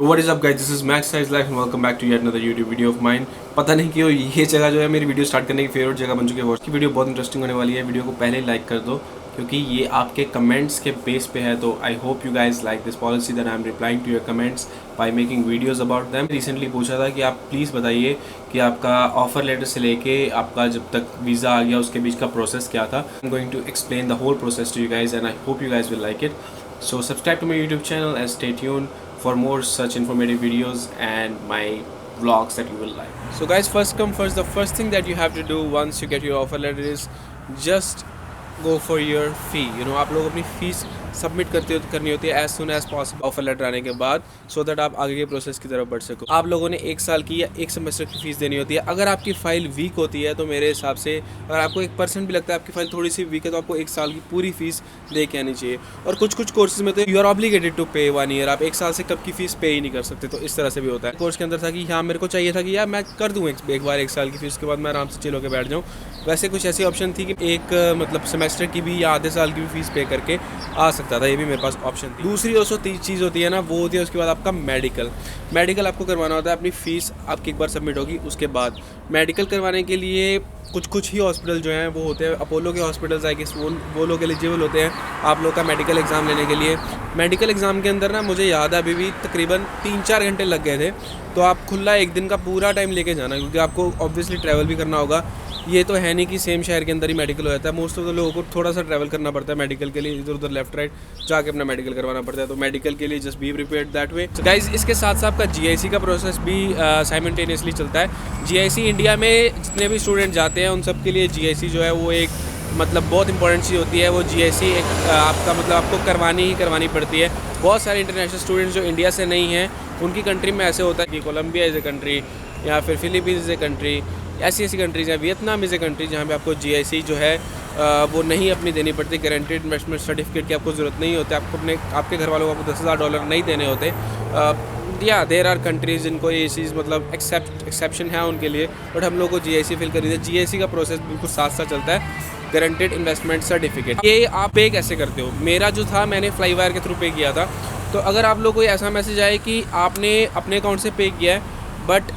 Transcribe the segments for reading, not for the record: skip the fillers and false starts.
What is up guys, this is Max Size Life and welcome back to yet another YouTube video of mine। पता नहीं क्यों ये जगह जो है मेरी वीडियो स्टार्ट करने की फेवरेट जगह बन चुकी है। की वीडियो बहुत इंटरेस्टिंग होने वाली है। वीडियो को पहले लाइक कर दो क्योंकि ये आपके कमेंट्स के बेस पे है। तो I hope you guys like this policy that I am replying to your comments by making videos about them. Recently पूछा था कि आप प्लीज़ बताइए कि आपका ऑफर लेटर से लेके आपका जब तक वीज़ा आ गया उसके बीच का प्रोसेस क्या था। I am going to explain the whole process to you guys and I hope you guys will like it. So subscribe to my YouTube channel and stay tuned for more such informative videos and my vlogs that you will like. So guys, first come first, the first thing that you have to do once you get your offer letter is just go for your fee. आप लोग अपनी fees submit करनी होती है as soon as possible offer letter आने के बाद, so that आप आगे के प्रोसेस की तरफ बढ़ सको। आप लोगों ने एक साल की या एक सेमेस्टर की फीस देनी होती है। अगर आपकी फाइल वीक होती है तो मेरे हिसाब से अगर आपको 1% भी लगता है आपकी फाइल थोड़ी सी वीक है तो आपको एक साल की पूरी फीस दे के आनी चाहिए। और कुछ कोर्सेज में तो यू आर ऑब्लिगेटेड टू पे 1 ईयर, आप एक साल से कब की फीस पे ही नहीं कर सकते। तो इस तरह से भी होता है। कोर्स के अंदर था कि हाँ मेरे को चाहिए था कि यार मैं कर दूँ एक बार 1 साल की फीस, के बाद मैं आराम से चिल होकर बैठ जाऊँ। वैसे कुछ ऐसी ऑप्शन थी कि एक मतलब सेमेस्टर की भी या आधे साल की भी फीस पे करके आ सकता था, ये भी मेरे पास ऑप्शन थी। दूसरी दोस्तों चीज़ होती है ना, वो होती है उसके बाद आपका मेडिकल आपको करवाना होता है। अपनी फ़ीस आपकी एक बार सबमिट होगी उसके बाद मेडिकल करवाने के लिए कुछ ही हॉस्पिटल जो हैं वो होते हैं। अपोलो के हॉस्पिटल्स आई गेस वो लोग एलिजिबल होते हैं आप लोग का मेडिकल एग्ज़ाम लेने के लिए। मेडिकल एग्ज़ाम के अंदर ना मुझे याद है अभी भी तकरीबन 3-4 घंटे लग गए थे। तो आप खुला एक दिन का पूरा टाइम लेके जाना क्योंकि आपको ऑब्वियसली ट्रैवल भी करना होगा। ये तो है नहीं कि सेम शहर के अंदर ही मेडिकल हो जाता है। मोस्ट ऑफ द लोगों को थोड़ा सा ट्रैवल करना पड़ता है मेडिकल के लिए, इधर उधर लेफ्ट राइट जाके अपना मेडिकल करवाना पड़ता है। तो मेडिकल के लिए just be prepared that way. तो गाइज इसके साथ साथ आपका जीआईसी का प्रोसेस भी साइमल्टेनियसली चलता है। जीआईसी इंडिया में जितने भी स्टूडेंट जाते हैं उन सब के लिए जीआईसी जो है वो एक मतलब बहुत इंपॉर्टेंट चीज़ होती है। वो जीआईसी एक आपका मतलब आपको करवानी पड़ती है। बहुत सारे इंटरनेशनल स्टूडेंट्स जो इंडिया से नहीं हैं उनकी कंट्री में ऐसे होता है कि कोलंबिया इज़ ए कंट्री या फिर फिलीपींस इज़ ए कंट्री, ऐसी कंट्रीज़ हैं। वियतनाम इज़ ए कंट्री जहाँ पे आपको जीआईसी जो है वो नहीं अपनी देनी पड़ती। गारंटीड इन्वेस्टमेंट सर्टिफिकेट की आपको ज़रूरत नहीं होती। आपको आपके घर वालों को आपको $10,000 नहीं देने होते। या देर आर कंट्रीज़ जिनको ये चीज़ मतलब एक्सेप्शन है उनके लिए, बट हम लोग को जीआईसी फिल करनी है। जीआईसी का प्रोसेस बिल्कुल साथ साथ चलता है। गारंटीड इन्वेस्टमेंट सर्टिफिकेट ये आप पे कैसे करते हो? मेरा जो था मैंने फ्लाईवायर के थ्रू पे किया था। तो अगर आप लोग को ऐसा मैसेज आए कि आपने अपने अकाउंट से पे किया है बट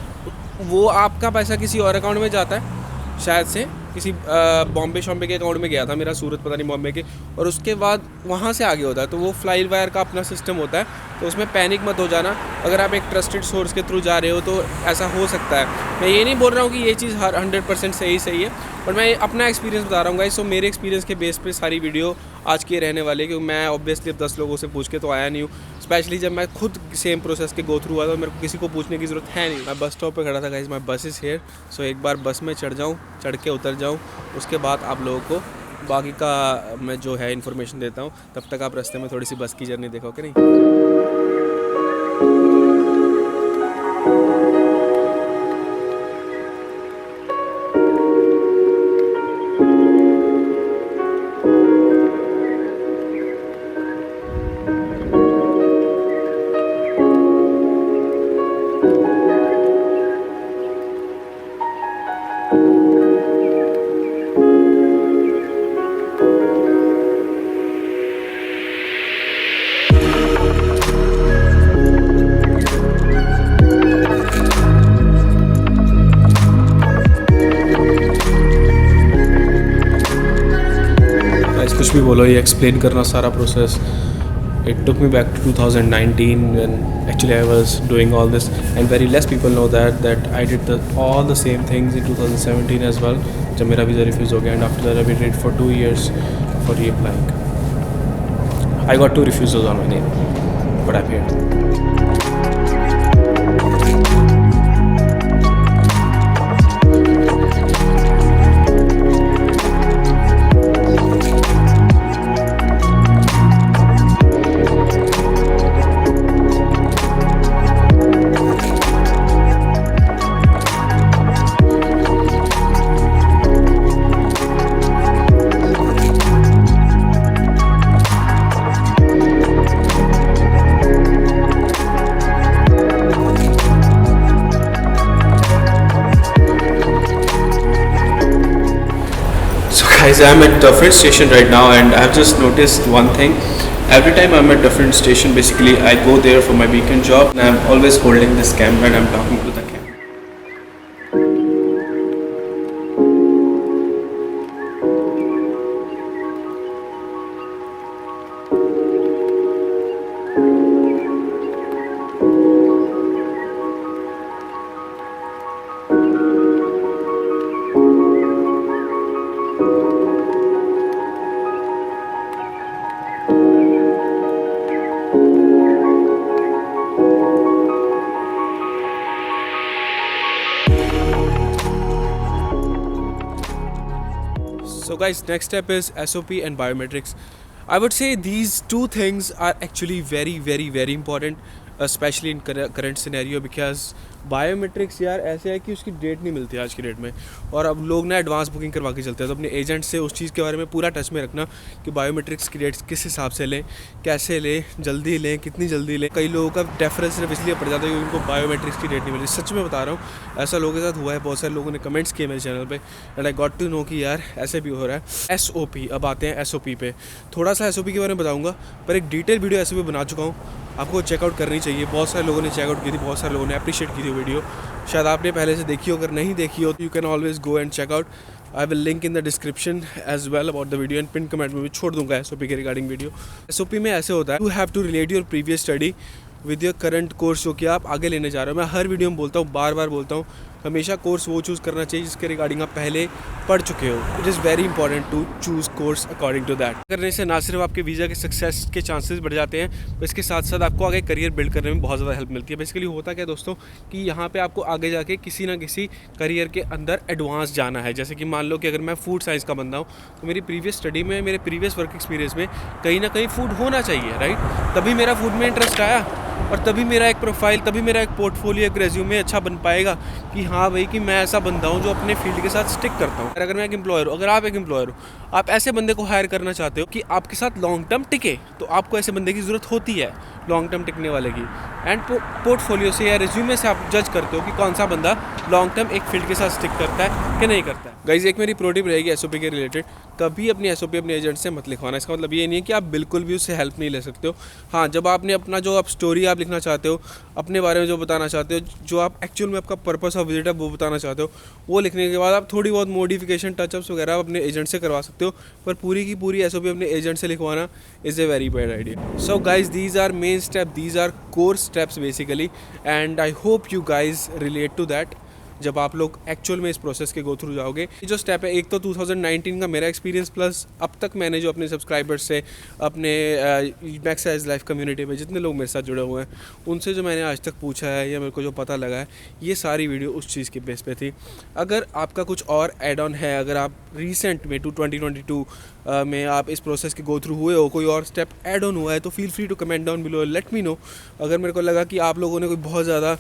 वो आपका पैसा किसी और अकाउंट में जाता है, शायद से किसी बॉम्बे के अकाउंट में गया था मेरा, सूरत पता नहीं बॉम्बे के, और उसके बाद वहाँ से आगे होता है। तो वो फ्लाई वायर का अपना सिस्टम होता है। तो उसमें पैनिक मत हो जाना। अगर आप एक ट्रस्टेड सोर्स के थ्रू जा रहे हो तो ऐसा हो सकता है। मैं ये नहीं बोल रहा हूँ कि ये चीज़ 100% सही है, बट मैं अपना एक्सपीरियंस बता रहा हूँ गाइस। सो मेरे एक्सपीरियंस के बेस पे सारी वीडियो आज की रहने वाली है क्योंकि मैं ऑब्वियसली अब 10 लोगों से पूछ के तो आया नहीं हूँ। स्पेशली जब मैं खुद सेम प्रोसेस के गो थ्रू हुआ तो मेरे को किसी को पूछने की ज़रूरत है नहीं। मैं बस स्टॉप पे खड़ा था गाइस, मैं बस इज़ हेयर। सो एक बार बस में चढ़ के उतर जाऊँ, उसके बाद आप लोगों को बाकी का मैं जो है इन्फॉर्मेशन देता हूँ। तब तक आप रास्ते में थोड़ी सी बस की जर्नी देखो कि नहीं। कुछ भी बोलो, ये एक्सप्लेन करना सारा process it took me back to 2019 when actually I was doing all this and very less people know that I did all the same things in 2017 as well जब मेरा वीज़ा रिफ्यूज़ हो गया। And after that I waited for 2 years for reapplying. I got 2 refusals on my name but I'm here. Guys, I'm at the French station right now and I've just noticed one thing. Every time I'm at different station, basically I go there for my weekend job, and I'm always holding this camera and I'm talking to the camera. So guys, next step is SOP and biometrics. I would say these two things are actually very important, especially in current scenario, because biometrics यार ऐसे है कि उसकी date नहीं मिलती आज की date में, और अब लोग ना एडवांस बुकिंग करवा के चलते हैं। तो अपने एजेंट से उस चीज़ के बारे में पूरा टच में रखना कि बायोमेट्रिक्स की डेट्स किस हिसाब से लें, कैसे लें, जल्दी लें, कितनी जल्दी लें। कई लोगों का डेफरेंस सिर्फ इसलिए पड़ जाता है कि उनको बायोमेट्रिक्स की डेट नहीं मिलती। सच में बता रहा हूँ, ऐसा लोगों के साथ हुआ है। बहुत सारे लोगों ने कमेंट्स किए मेरे चैनल पे, and I got to know कि यार ऐसे भी हो रहा है। SOP, अब आते हैं SOP पे। थोड़ा सा SOP के बारे में बताऊँगा, पर एक डिटेल वीडियो SOP बना चुका हूँ, आपको चेकआउट करनी चाहिए। बहुत सारे लोगों ने चेकआउट की थी, बहुत सारे लोगों ने अप्रिशिएट की थी वीडियो। शायद आपने पहले से देखी हो, अगर नहीं देखी हो तो you can always go and check out. I will link in the description as well about the video, and pin comment में भी छोड़ दूंगा SOP के रिगार्डिंग वीडियो। SOP में ऐसे होता है, you have to relate your previous study with your current course, जो कि आप आगे लेने जा रहे हो। मैं हर वीडियो में बोलता हूँ, बार बार बोलता हूँ, हमेशा कोर्स वो चूज़ करना चाहिए जिसके रिगार्डिंग आप पहले पढ़ चुके हो। It is very important to choose course according to that. करने से ना सिर्फ आपके वीज़ा के सक्सेस के चांसेस बढ़ जाते हैं, तो इसके साथ साथ आपको आगे करियर बिल्ड करने में बहुत ज़्यादा हेल्प मिलती है। बेसिकली होता क्या दोस्तों कि यहाँ पे आपको आगे जाके किसी ना किसी करियर के अंदर एडवांस जाना है। जैसे कि मान लो कि अगर मैं फूड साइंस का बंदा हूँ, तो मेरी प्रीवियस स्टडी में, मेरे प्रीवियस वर्क एक्सपीरियंस में कहीं ना कहीं फूड होना चाहिए, राइट। तभी मेरा फूड में इंटरेस्ट आया, और तभी मेरा एक प्रोफाइल, तभी मेरा एक पोर्टफोलियो, एक रेज्यूमे अच्छा बन पाएगा कि हाँ भाई, कि मैं ऐसा बंदा हूँ जो अपने फील्ड के साथ स्टिक करता हूँ। अगर मैं एक एम्प्लॉयर हूँ, अगर आप एक एम्प्लॉयर हो, आप ऐसे बंदे को हायर करना चाहते हो कि आपके साथ लॉन्ग टर्म टिके, तो आपको ऐसे बंदे की ज़रूरत होती है, लॉन्ग टर्म टिकने वाले की। एंड पोर्टफोलियो से या रिज्यूमे से आप जज करते हो कि कौन सा बंदा लॉन्ग टर्म एक फील्ड के साथ स्टिक करता है कि नहीं करता है। गाइज, एक मेरी प्रो टिप रहेगी SOP के रिलेटेड, कभी अपनी SOP अपने एजेंट से मत लिखवाना। इसका मतलब ये नहीं है कि आप बिल्कुल भी उससे हेल्प नहीं ले सकते हो। हाँ, जब आपने अपना जो आप स्टोरी आप लिखना चाहते हो, अपने बारे में जो बताना चाहते हो, जो आप एक्चुअल में आपका पर्पस ऑफ विजिट है वो बताना चाहते हो, वो लिखने के बाद आप थोड़ी बहुत मॉडिफिकेशन, टचअप्स वगैरह अपने एजेंट से करवा सकते हो, पर पूरी की पूरी SOP अपने एजेंट से लिखवाना is a very bad idea. So guys, these are main step, these are core steps basically, and I hope you guys relate to that जब आप लोग एक्चुअल में इस प्रोसेस के गो थ्रू जाओगे। ये जो स्टेप है, एक तो 2019 का मेरा एक्सपीरियंस, प्लस अब तक मैंने जो अपने सब्सक्राइबर्स से, अपने मैक्स साइज लाइफ कम्युनिटी में जितने लोग मेरे साथ जुड़े हुए हैं, उनसे जो मैंने आज तक पूछा है या मेरे को जो पता लगा है, ये सारी वीडियो उस चीज़ के बेस पे थी। अगर आपका कुछ और एड ऑन है, अगर आप रिसेंट में 2022 में आप इस प्रोसेस के गो थ्रू हुए हो, कोई और स्टेप ऐड ऑन हुआ है, तो feel free to comment down below, let me know. अगर मेरे को लगा कि आप लोगों ने कोई बहुत ज़्यादा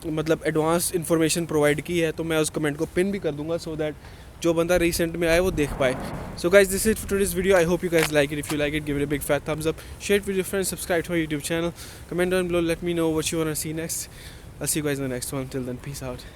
मतलब एडवांस इन्फॉर्मेशन प्रोवाइड की है, तो मैं उस कमेंट को पिन भी कर दूंगा, सो दैट जो बंदा रिसेंट में आए वो देख पाए। So guys, this is for today's video. I hope you guys like it. If you like it, give it a big fat thumbs up, share with your friends, subscribe to our YouTube channel, comment down below, let me know what you want to see next. I'll see you guys in the next one. Till then, peace out.